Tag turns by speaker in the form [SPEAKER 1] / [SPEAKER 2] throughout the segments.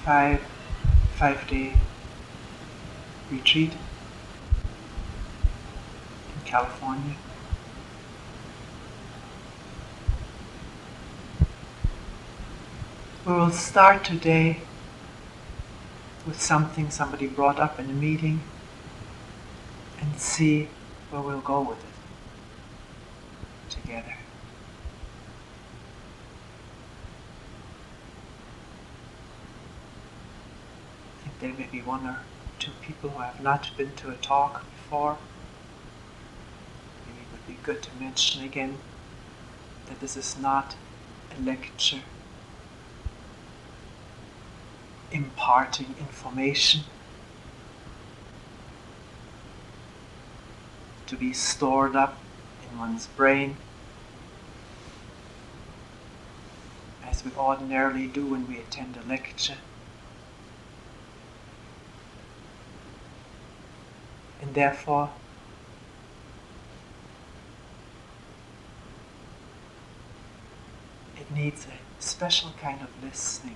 [SPEAKER 1] five-day retreat in California. We will start today with something somebody brought up in a meeting and see where we'll go with it together. I think there may be one or two people who have not been to a talk before. Maybe it would be good to mention again that this is not a lecture imparting information to be stored up in one's brain, as we ordinarily do when we attend a lecture. And therefore, it needs a special kind of listening.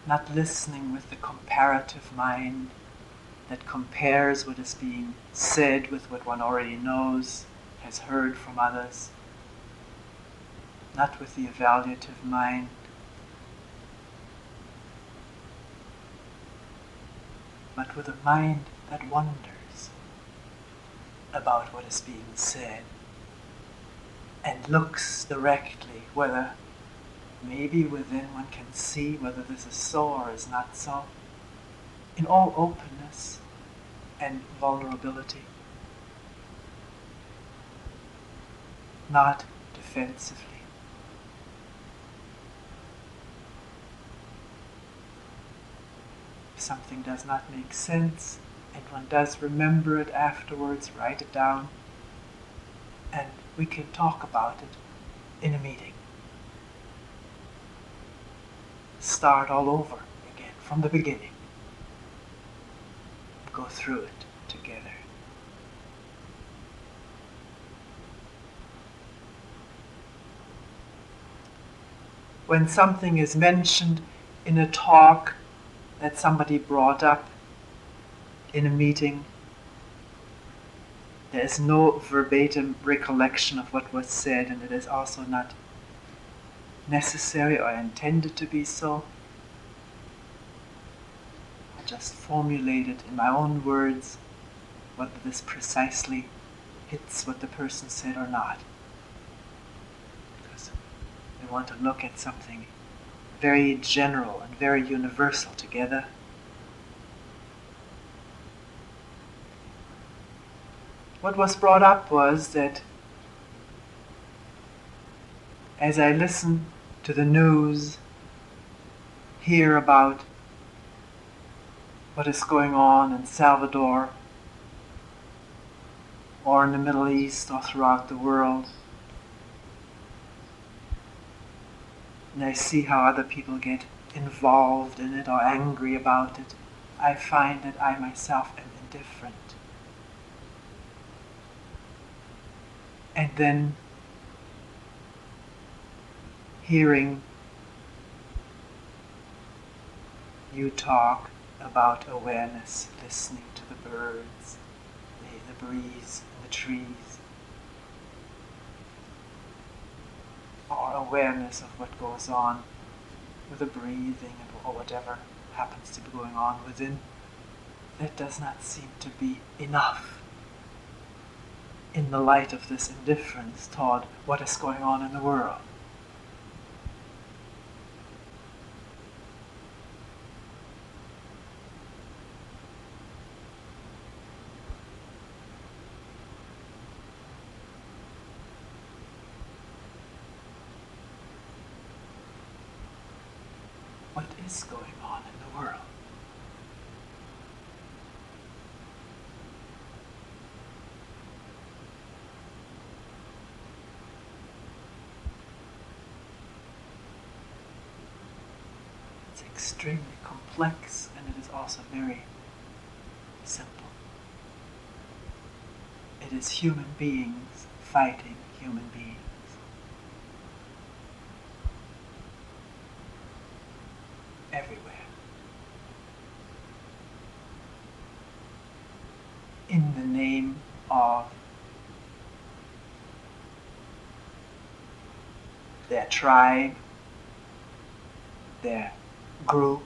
[SPEAKER 1] Not listening with the comparative mind that compares what is being said with what one already knows, has heard from others. Not with the evaluative mind. But with a mind that wonders about what is being said and looks directly whether maybe within one can see whether this is so or is not so, in all openness and vulnerability, not defensively. If something does not make sense, and one does remember it afterwards, write it down, and we can talk about it in a meeting. Start all over again from the beginning. Go through it together. When something is mentioned in a talk that somebody brought up in a meeting, there is no verbatim recollection of what was said, and it is also not necessary or intended to be so. I just formulate it in my own words, whether this precisely hits what the person said or not. Because we want to look at something very general and very universal together. What was brought up was that as I listen to the news, hear about what is going on in Salvador or in the Middle East or throughout the world, and I see how other people get involved in it or angry about it, I find that I myself am indifferent. And then hearing you talk about awareness, listening to the birds, the breeze, and the trees, or awareness of what goes on with the breathing or whatever happens to be going on within, that does not seem to be enough in the light of this indifference toward what is going on in the world. What is going on in the world? It's extremely complex, and it is also very simple. It is human beings fighting human beings. everywhere. In the name of their tribe, their group,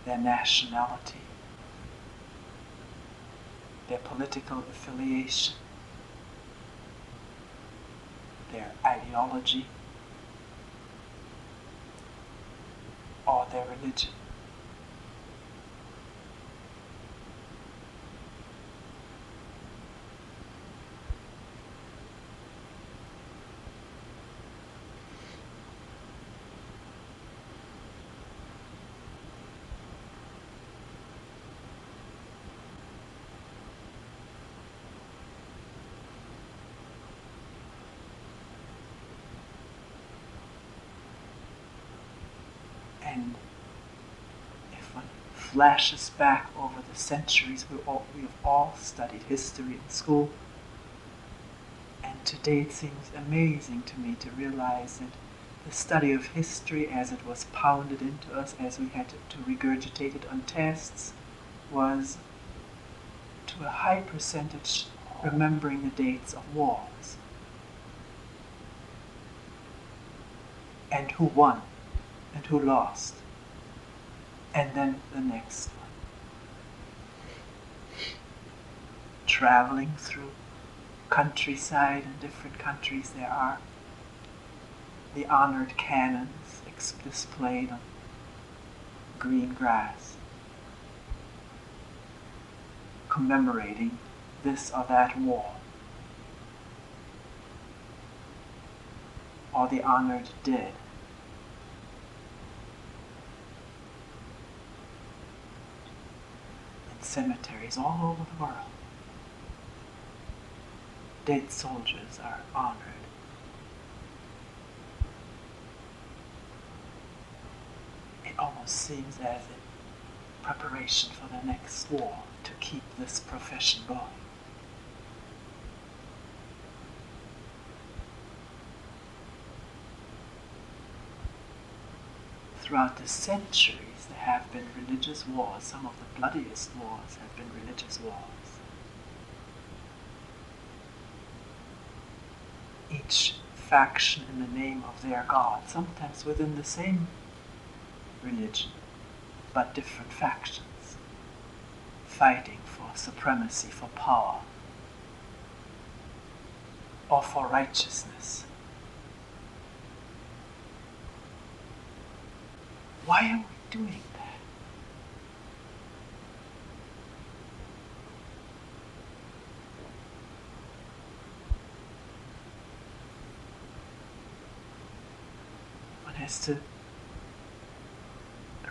[SPEAKER 1] their nationality, their political affiliation, their ideology, or their religion. And if one flashes back over the centuries, we have all studied history in school, and today it seems amazing to me to realize that the study of history as it was pounded into us, as we had to regurgitate it on tests, was to a high percentage remembering the dates of wars and who won and who lost, and then the next one. Traveling through countryside in different countries, there are the honored cannons displayed on green grass, commemorating this or that war, or the honored dead. Cemeteries all over the world, dead soldiers are honored. It almost seems as in preparation for the next war to keep this profession going. Throughout the centuries, there have been religious wars. Some of the bloodiest wars have been religious wars. Each faction in the name of their god, sometimes within the same religion, but different factions, fighting for supremacy, for power, or for righteousness. Why are we doing that? One has to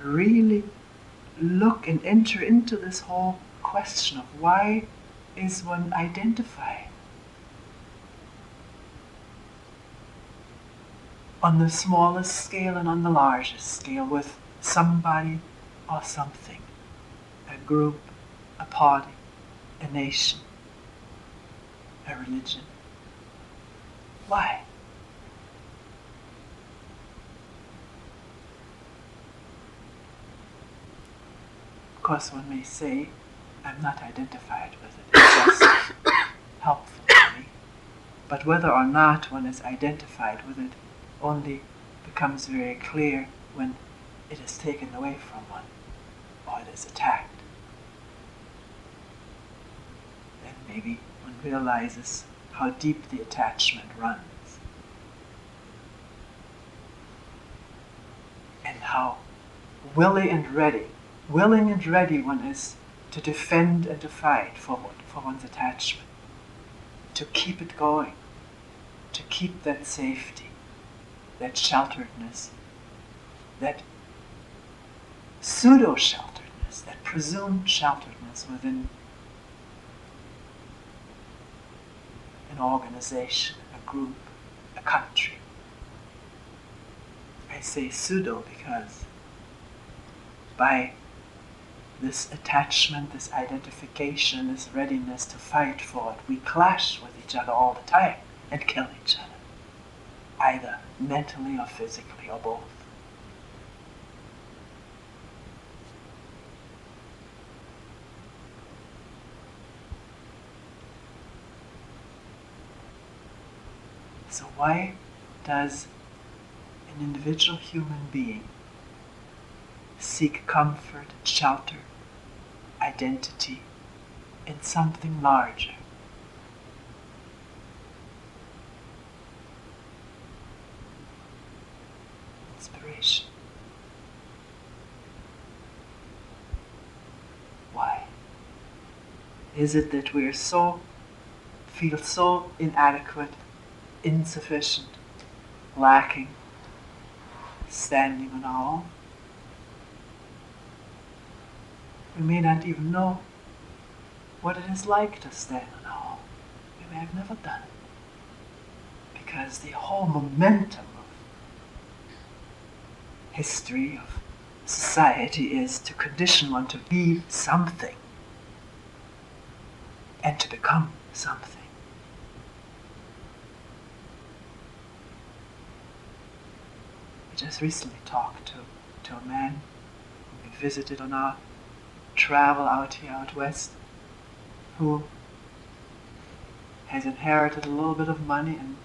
[SPEAKER 1] really look and enter into this whole question of why is one identified on the smallest scale and on the largest scale with somebody or something, a group, a party, a nation, a religion. Why? Of course, one may say, I'm not identified with it, it's just helpful to me. But whether or not one is identified with it only becomes very clear when it is taken away from one or it is attacked. Then maybe one realizes how deep the attachment runs and how willing and ready one is to defend and to fight for one's attachment, to keep it going, to keep that safety, that shelteredness, that pseudo-shelteredness, that presumed shelteredness within an organization, a group, a country. I say pseudo because by this attachment, this identification, this readiness to fight for it, we clash with each other all the time and kill each other, either mentally or physically or both. Why does an individual human being seek comfort, shelter, identity in something larger? Inspiration. Why? Is it that we feel so inadequate, insufficient, lacking, standing on our own? We may not even know what it is like to stand on our own. We may have never done it. Because the whole momentum of history, of society, is to condition one to be something and to become something. I just recently talked to a man who we visited on our travel out west, who has inherited a little bit of money and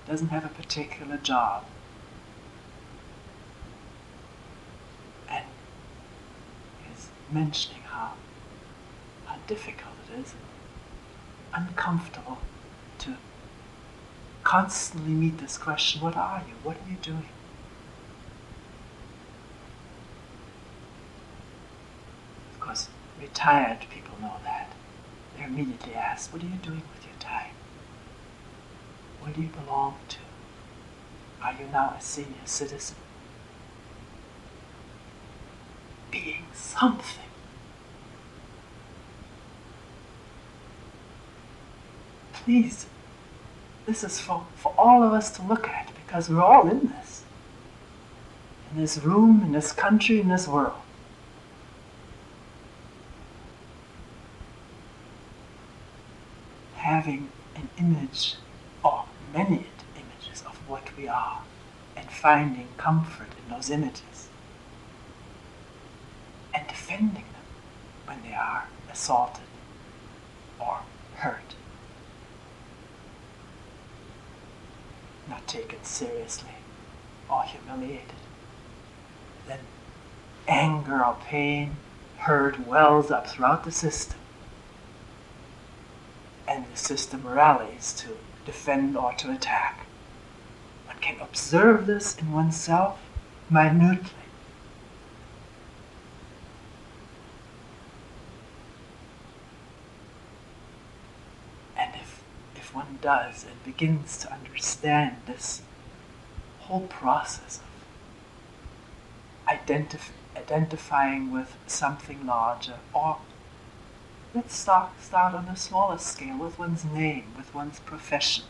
[SPEAKER 1] doesn't have a particular job. And is mentioning how difficult it is, uncomfortable to constantly meet this question, what are you? What are you doing? Of course, retired people know that. They're immediately asked, what are you doing with your time? Where do you belong to? Are you now a senior citizen? Being something. Please, this is for all of us to look at, because we're all in this room, in this country, in this world. Having an image, or many images of what we are, and finding comfort in those images, and defending them when they are assaulted or hurt, not taken seriously or humiliated. Then anger or pain, hurt wells up throughout the system, and the system rallies to defend or to attack. One can observe this in oneself minutely. And if one does and begins to understand this whole process of identifying with something larger, or let's start on a smaller scale with one's name, with one's profession,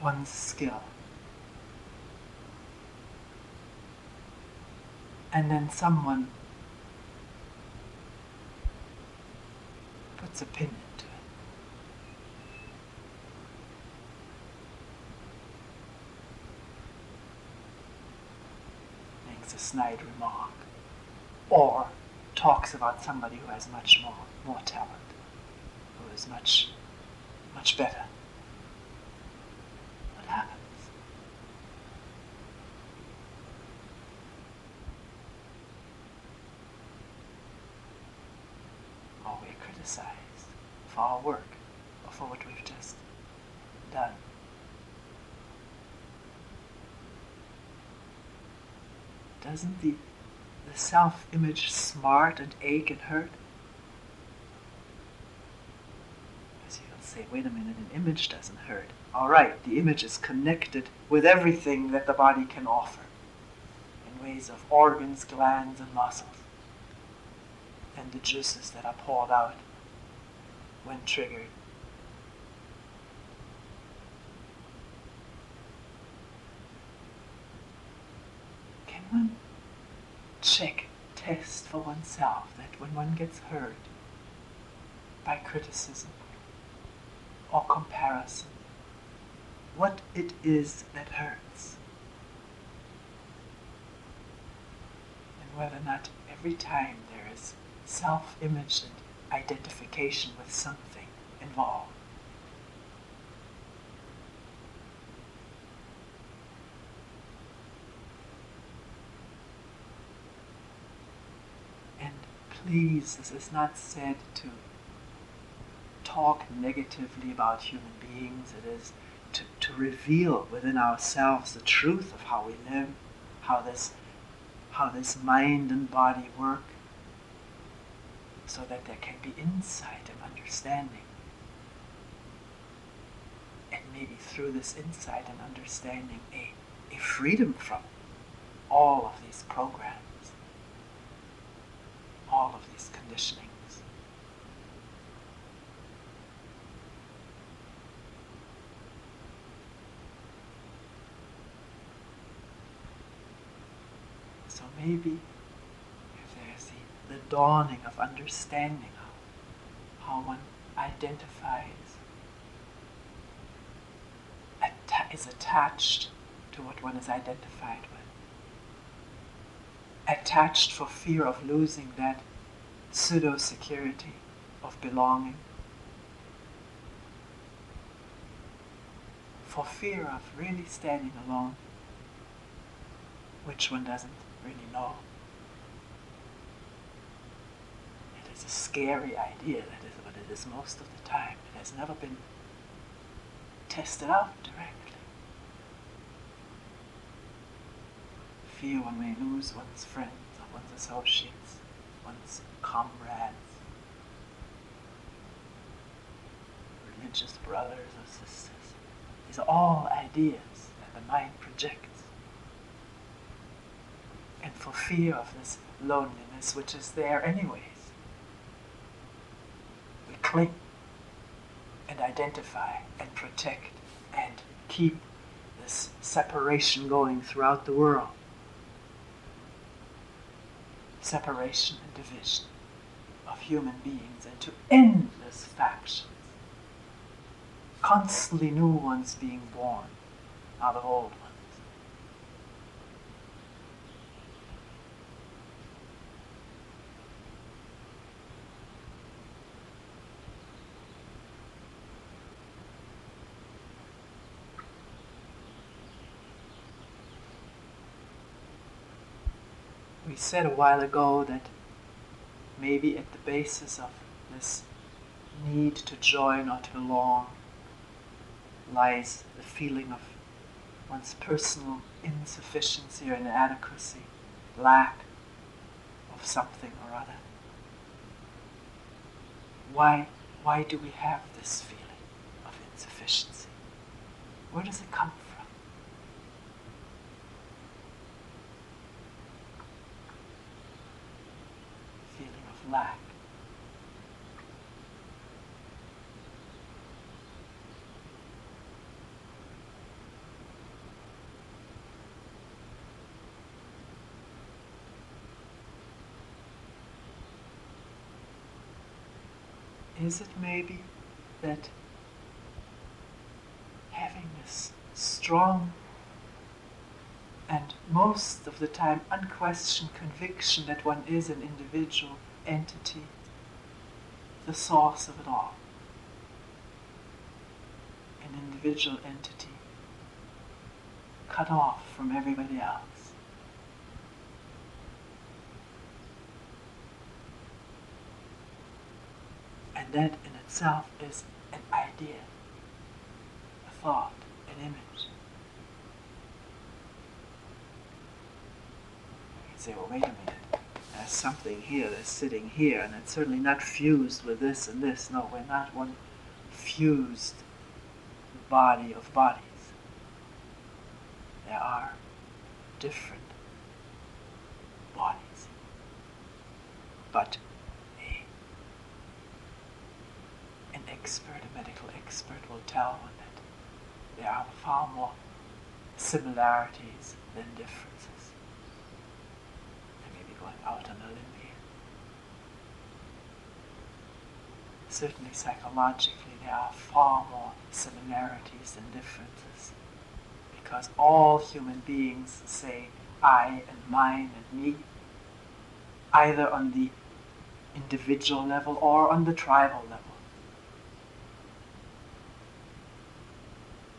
[SPEAKER 1] one's skill. And then someone puts a pin into it. Makes a snide remark. Or talks about somebody who has much more talent, who is much better. What happens? Or we're criticized for our work, or for what we've just done. Doesn't the self-image smart and ache and hurt? Because you'll say, wait a minute, an image doesn't hurt. All right, the image is connected with everything that the body can offer in ways of organs, glands, and muscles, and the juices that are poured out when triggered. Can one test for oneself that when one gets hurt by criticism or comparison, what it is that hurts? And whether or not every time there is self-image and identification with something involved, please, this is not said to talk negatively about human beings. It is to reveal within ourselves the truth of how we live, how this mind and body work, so that there can be insight and understanding. And maybe through this insight and understanding, a freedom from all of these programs, all of these conditionings. So maybe if there's the dawning of understanding how one identifies, is attached to what one is identified with, attached for fear of losing that pseudo-security of belonging, for fear of really standing alone, which one doesn't really know. It is a scary idea, that is what it is most of the time. It has never been tested out directly. Fear one may lose one's friends or one's associates, one's comrades, religious brothers or sisters. These are all ideas that the mind projects. And for fear of this loneliness, which is there anyways, we cling and identify and protect and keep this separation going throughout the world. Separation and division of human beings into endless factions. Constantly new ones being born out of old ones. We said a while ago that maybe at the basis of this need to join or to belong lies the feeling of one's personal insufficiency or inadequacy, lack of something or other. Why do we have this feeling of insufficiency? Where does it come from? Lack. Is it maybe that having this strong and most of the time unquestioned conviction that one is an individual entity, the source of it all? An individual entity cut off from everybody else. And that in itself is an idea, a thought, an image. You can say, well, wait a minute. There's something here that's sitting here, and it's certainly not fused with this and this. No, we're not one fused body of bodies. There are different bodies. But an expert, a medical expert, will tell one that there are far more similarities than differences. Out on a limb here. Certainly psychologically there are far more similarities than differences, because all human beings say I and mine and me, either on the individual level or on the tribal level.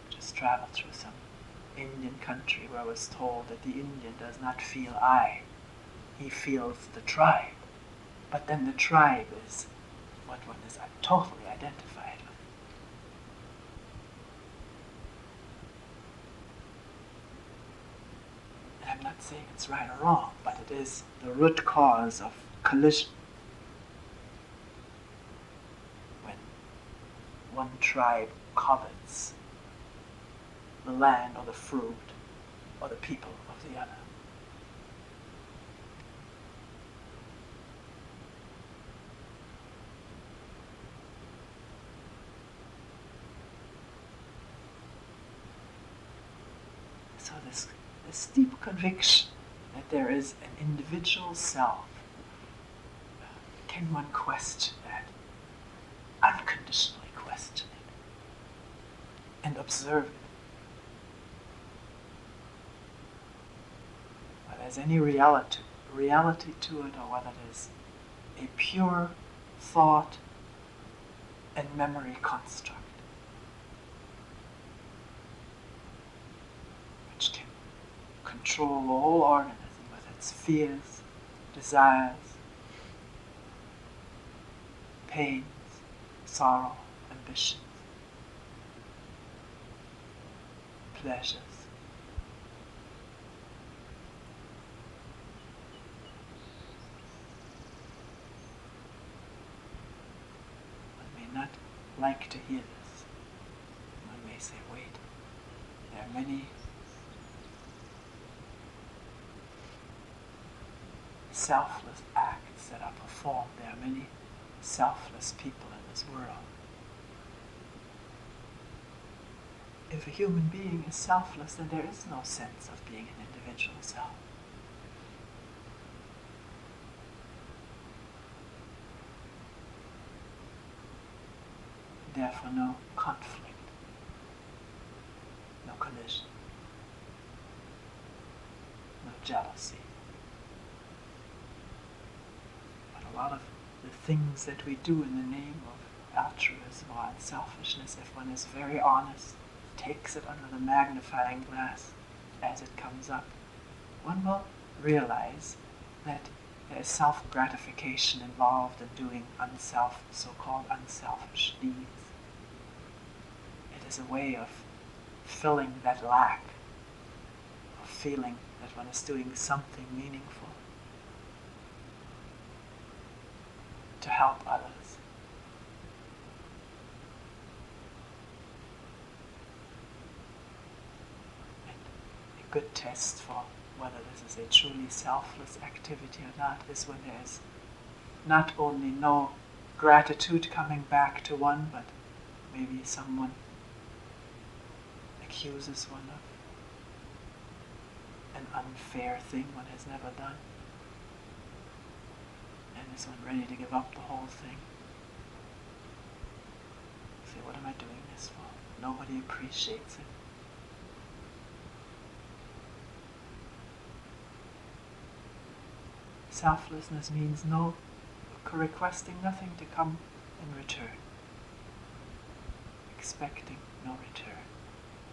[SPEAKER 1] Just traveled through some Indian country where I was told that the Indian does not feel I. He feels the tribe. But then the tribe is what one is totally identified with. And I'm not saying it's right or wrong, but it is the root cause of collision. When one tribe covets the land or the fruit or the people of the other. So this deep conviction that there is an individual self, can one question that? Unconditionally question it and observe it. Whether there's any reality to it, or whether it is a pure thought and memory construct, which can control the whole organism with its fears, desires, pains, sorrow, ambitions, pleasures. One may not like to hear this. One may say, wait, there are many selfless acts that are performed. There are many selfless people in this world. If a human being is selfless, then there is no sense of being an individual self. Therefore, no conflict, no collision, no jealousy. But a lot of the things that we do in the name of altruism or unselfishness, if one is very honest, takes it under the magnifying glass as it comes up, one will realize that there is self-gratification involved in doing so-called unselfish deeds. It is a way of filling that lack, of feeling that one is doing something meaningful to help others. A good test for whether this is a truly selfless activity or not is when there is not only no gratitude coming back to one, but maybe someone accuses one of an unfair thing one has never done, and is one ready to give up the whole thing. Say, what am I doing this for? Nobody appreciates it. Selflessness means requesting nothing to come in return, expecting no return,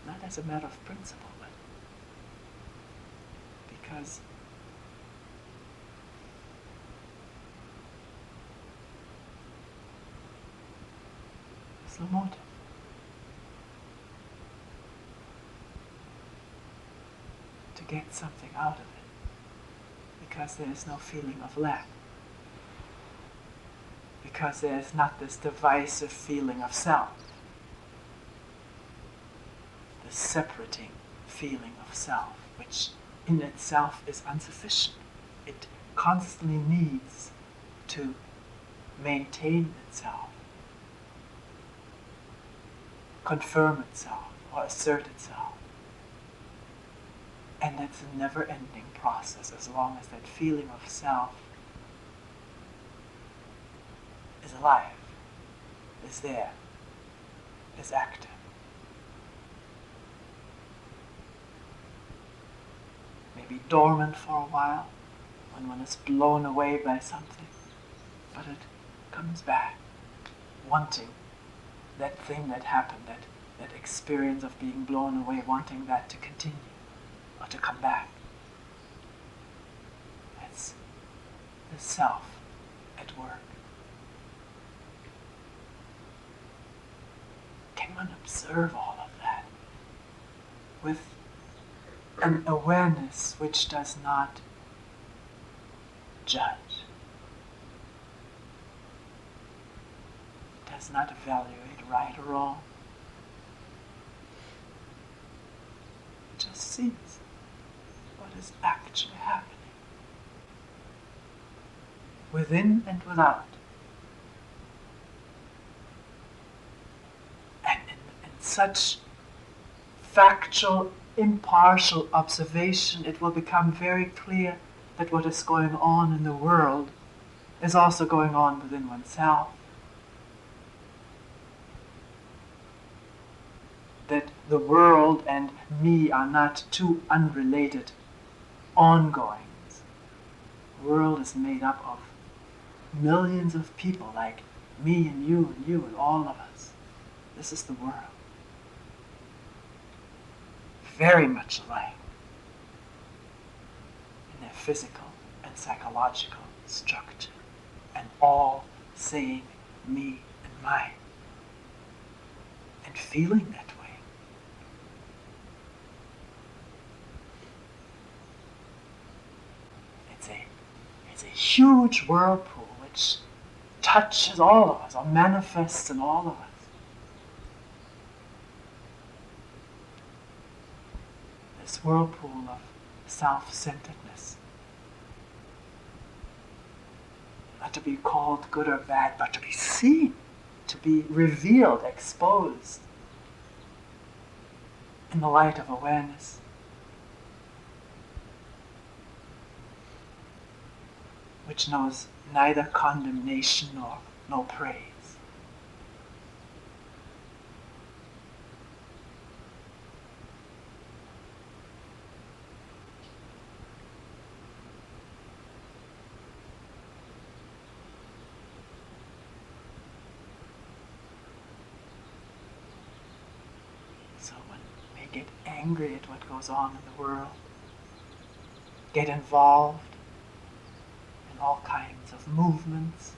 [SPEAKER 1] not as a matter of principle, but because it's the motive. To get something out of it. Because there is no feeling of lack. Because there is not this divisive feeling of self. The separating feeling of self, which in itself is insufficient. It constantly needs to maintain itself, confirm itself, or assert itself. And that's a never-ending process as long as that feeling of self is alive, is there, is active. Maybe dormant for a while, when one is blown away by something, but it comes back, wanting that thing that happened, that experience of being blown away, wanting that to continue. Or to come back. That's the self at work? Can one observe all of that with an awareness which does not judge, does not evaluate right or wrong, just sees what is actually happening within and without. And in such factual, impartial observation, it will become very clear that what is going on in the world is also going on within oneself. That the world and me are not two unrelated ongoings. The world is made up of millions of people like me and you and all of us. This is the world. Very much alike in their physical and psychological structure, and all saying me and mine, and feeling that way. It's a huge whirlpool which touches all of us, or manifests in all of us. This whirlpool of self-centeredness. Not to be called good or bad, but to be seen, to be revealed, exposed in the light of awareness. Which knows neither condemnation nor praise. So one may get angry at what goes on in the world, get involved in all kinds of movements.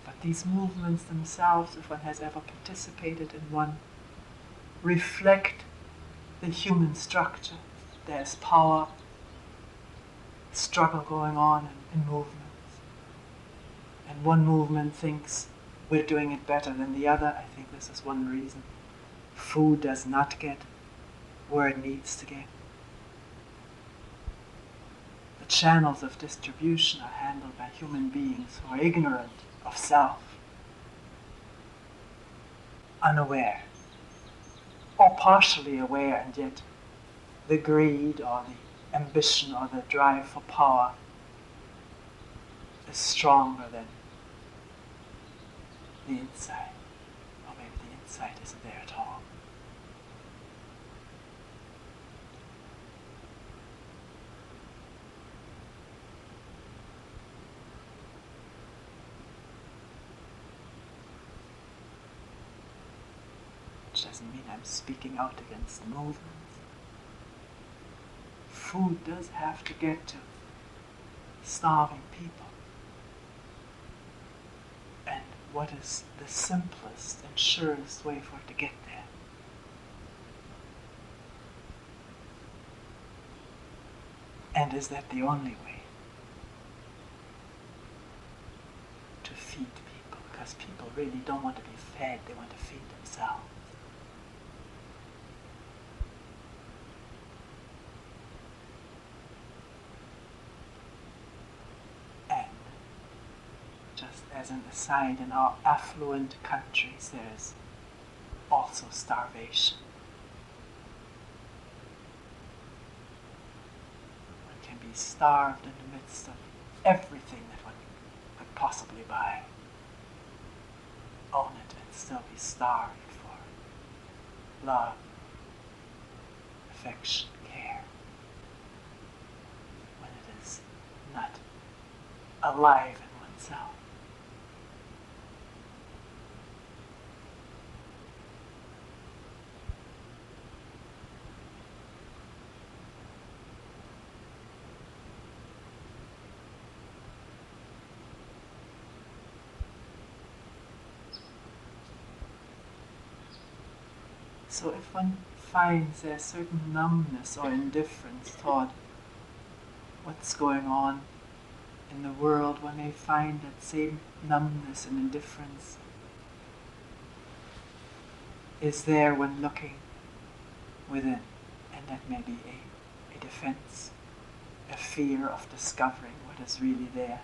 [SPEAKER 1] But these movements themselves, if one has ever participated in one, reflect the human structure. There's power, struggle going on in movements. And one movement thinks we're doing it better than the other. I think this is one reason food does not get where it needs to get. The channels of distribution are handled by human beings who are ignorant of self, unaware, or partially aware, and yet the greed or the ambition or the drive for power is stronger than the insight, or maybe the insight isn't there at all. Which doesn't mean I'm speaking out against movements. Food does have to get to starving people. And what is the simplest and surest way for it to get there? And is that the only way to feed people? Because people really don't want to be fed, they want to feed themselves. As an aside, in our affluent countries, there is also starvation. One can be starved in the midst of everything that one could possibly buy. Own it and still be starved for love, affection, care, when it is not alive in oneself. So if one finds a certain numbness or indifference toward what's going on in the world, one may find that same numbness and indifference is there when looking within, and that may be a defense, a fear of discovering what is really there,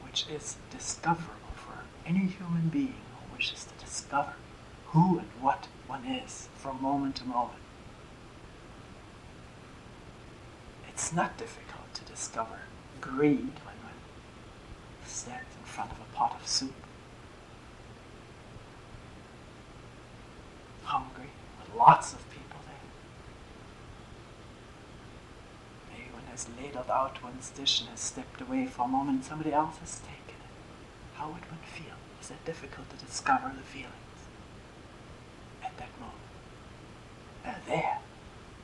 [SPEAKER 1] which is discoverable for any human being who wishes to discover who and what one is from moment to moment. It's not difficult to discover greed when one stands in front of a pot of soup, hungry, with lots of people there. Maybe one has ladled out one's dish and has stepped away for a moment and somebody else has taken it. How would one feel? Is it difficult to discover the feelings at that moment? They're there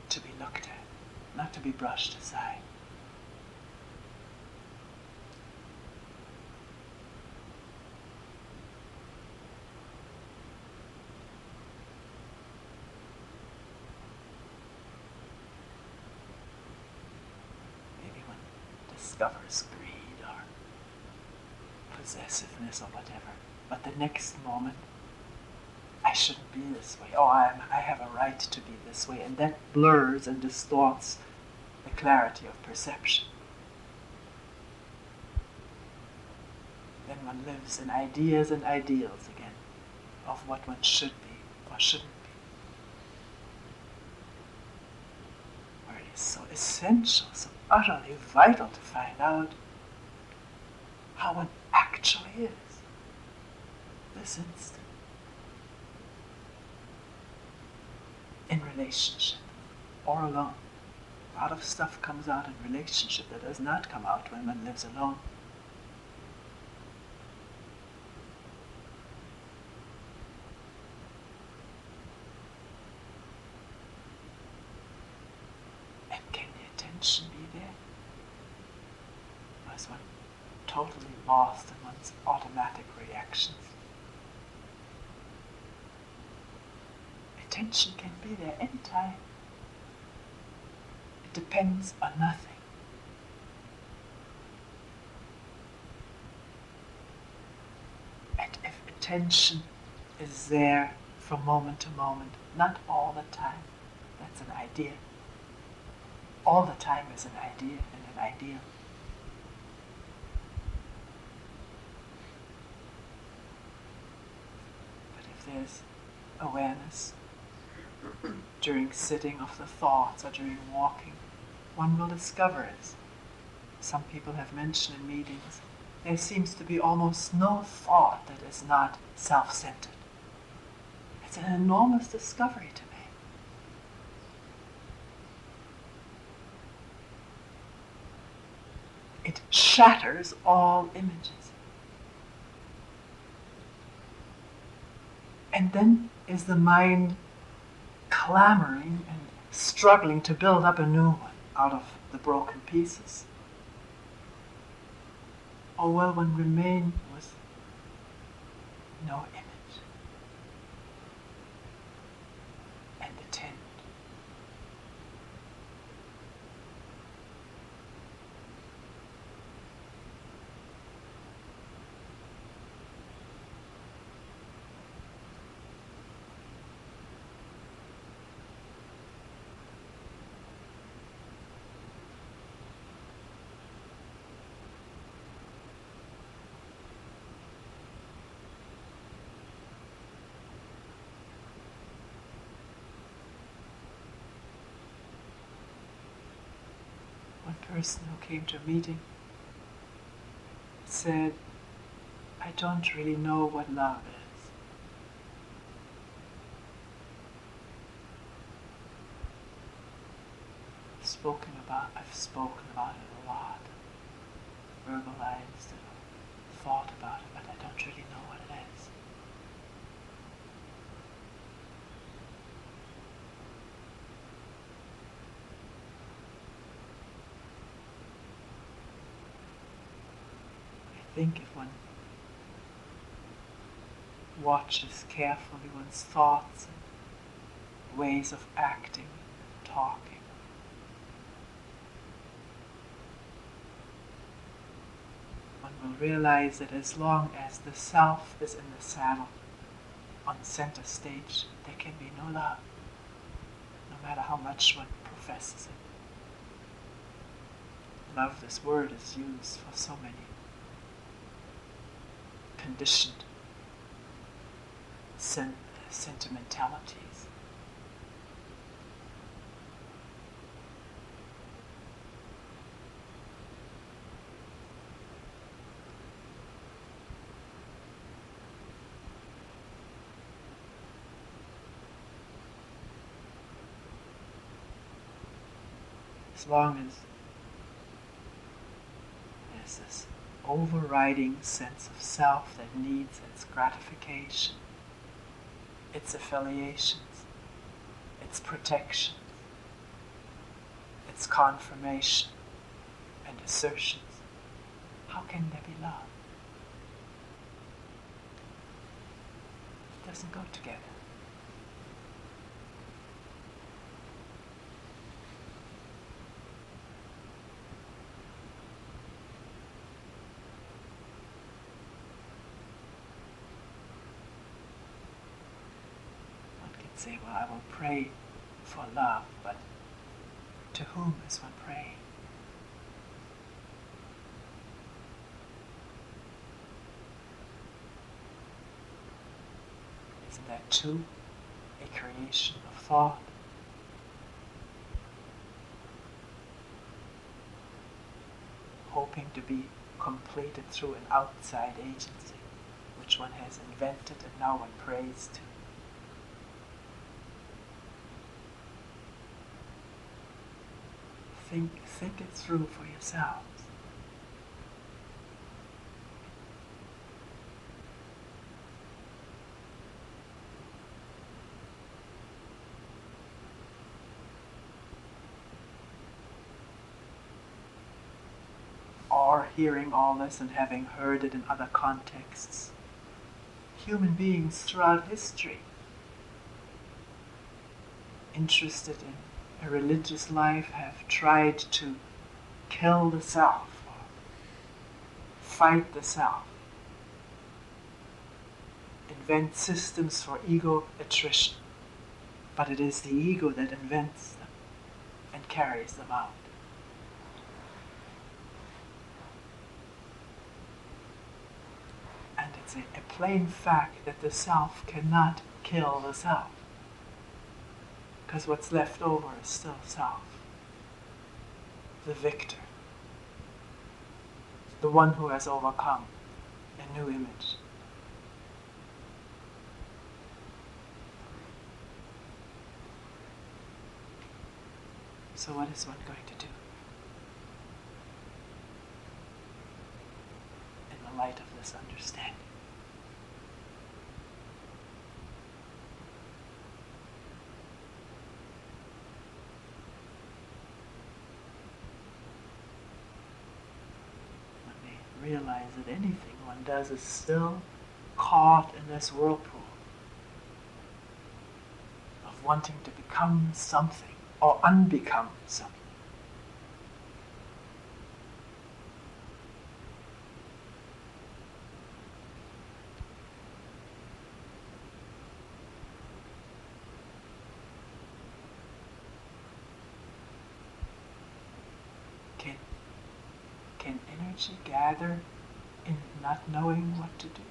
[SPEAKER 1] to be looked at, not to be brushed aside. Maybe one discovers greed or possessiveness or whatever, but the next moment, I shouldn't be this way. Oh, I have a right to be this way. And that blurs and distorts the clarity of perception. Then one lives in ideas and ideals again of what one should be or shouldn't be. Where it is so essential, so utterly vital to find out how one actually is this instant. In relationship or alone. A lot of stuff comes out in relationship that does not come out when one lives alone. And can the attention be there? Or is one totally lost in one's automatic reactions? Attention can be there anytime. It depends on nothing. And if attention is there from moment to moment, not all the time, that's an idea. All the time is an idea and an ideal. But if there's awareness during sitting of the thoughts or during walking, one will discover, as some people have mentioned in meetings, there seems to be almost no thought that is not self-centered. It's an enormous discovery to me. It shatters all images. And then is the mind clamoring and struggling to build up a new one out of the broken pieces? Or will one remain with no image and attend? One person who came to a meeting said, I don't really know what love is. I've spoken about it a lot, verbalized it, thought about it, but I don't really know what it is. I think if one watches carefully one's thoughts and ways of acting, talking. One will realize that as long as the self is in the saddle, on center stage, there can be no love, no matter how much one professes it. Love, this word, is used for so many conditioned sentimentalities. As long as there's this overriding sense of self that needs its gratification, its affiliations, its protections, its confirmation and assertions, how can there be love? It doesn't go together. Say, well, I will pray for love, but to whom is one praying? Isn't that too a creation of thought? Hoping to be completed through an outside agency, which one has invented and now one prays to. Think it through for yourselves. Or hearing all this and having heard it in other contexts, human beings throughout history, interested in a religious life, have tried to kill the self, or fight the self, invent systems for ego attrition. But it is the ego that invents them and carries them out. And it's a plain fact that the self cannot kill the self, because what's left over is still self, the victor, the one who has overcome a new image. So what is one going to do in the light of this understanding? Realize that anything one does is still caught in this whirlpool of wanting to become something or unbecome something. Can energy gather in not knowing what to do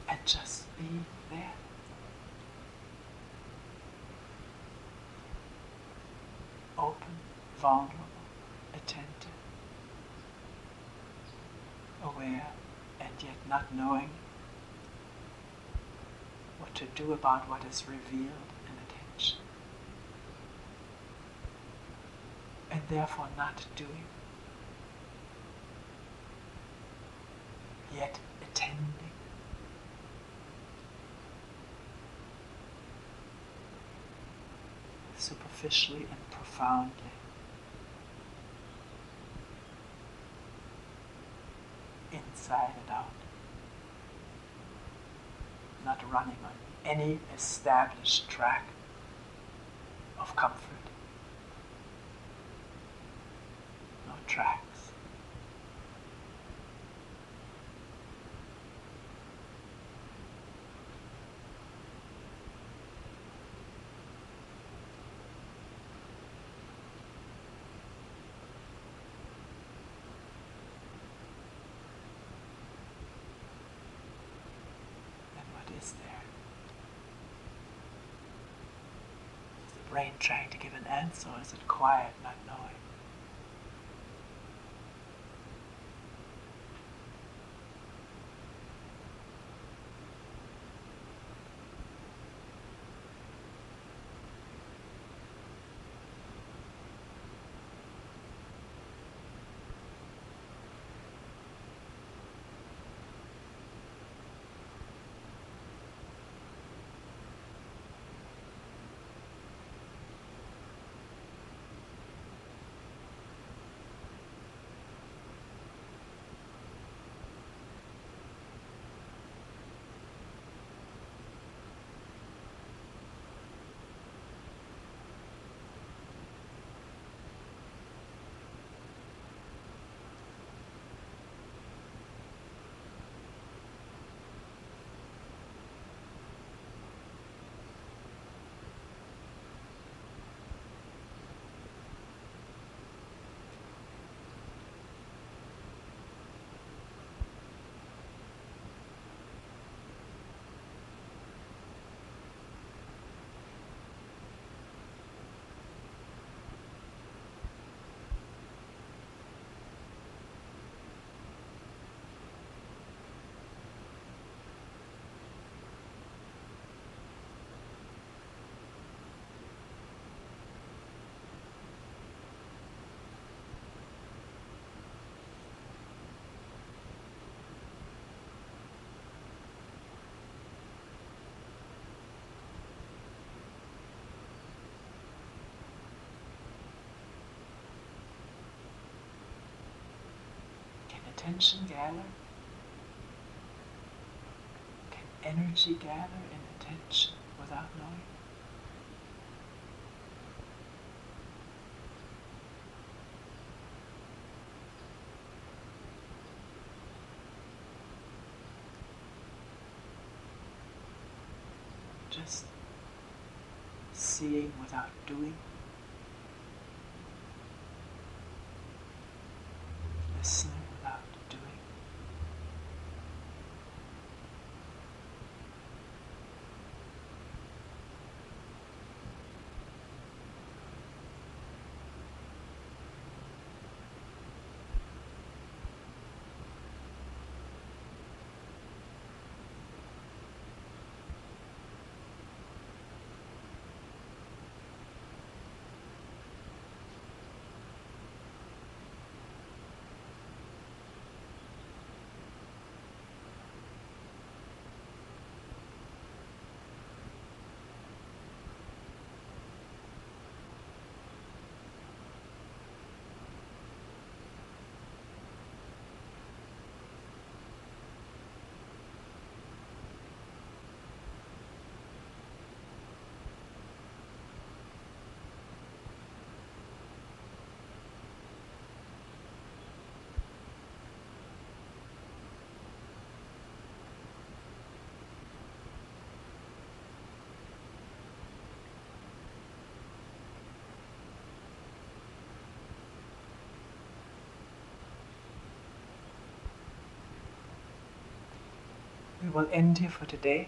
[SPEAKER 1] and just be there? Open, vulnerable, attentive, aware, and yet not knowing what to do about what is revealed in attention, and therefore not doing, yet attending. Superficially and profoundly. Inside and out. running on any established track of comfort. No tracks. Is there? Is the brain trying to give an answer, or is it quiet, not knowing? Attention gather? Can energy gather in attention without knowing? Just seeing without doing, listening without doing. We will end here for today.